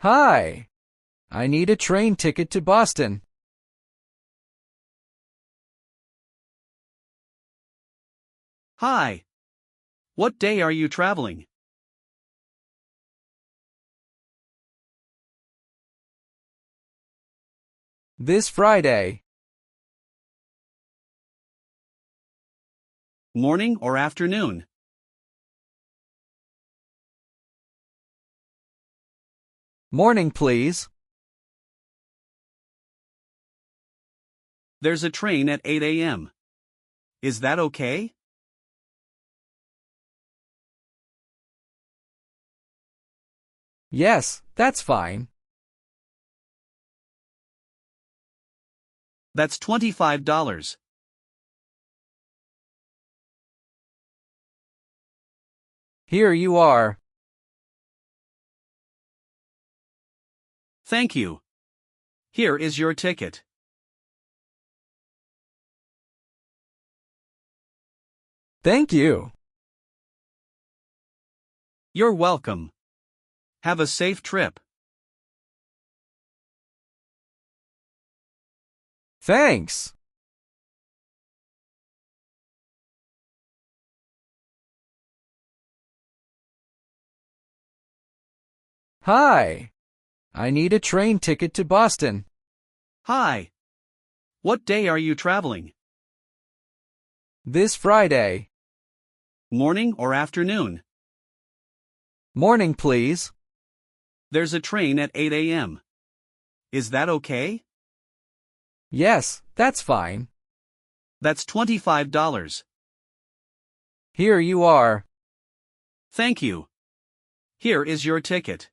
Hi, I need a train ticket to Boston. Hi. What day are you traveling? This Friday. Morning or afternoon? Morning, please. There's a train at 8 a.m. Is that okay? Yes, that's fine. That's $25. Here you are. Thank you. Here is your ticket. Thank you. You're welcome. Have a safe trip. Thanks. Hi, I need a train ticket to Boston. Hi. What day are you traveling? This Friday. Morning or afternoon? Morning, please. There's a train at 8 a.m. Is that okay? Yes, that's fine. That's $25. Here you are. Thank you. Here is your ticket.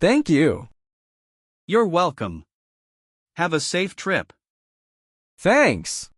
Thank you. You're welcome. Have a safe trip. Thanks.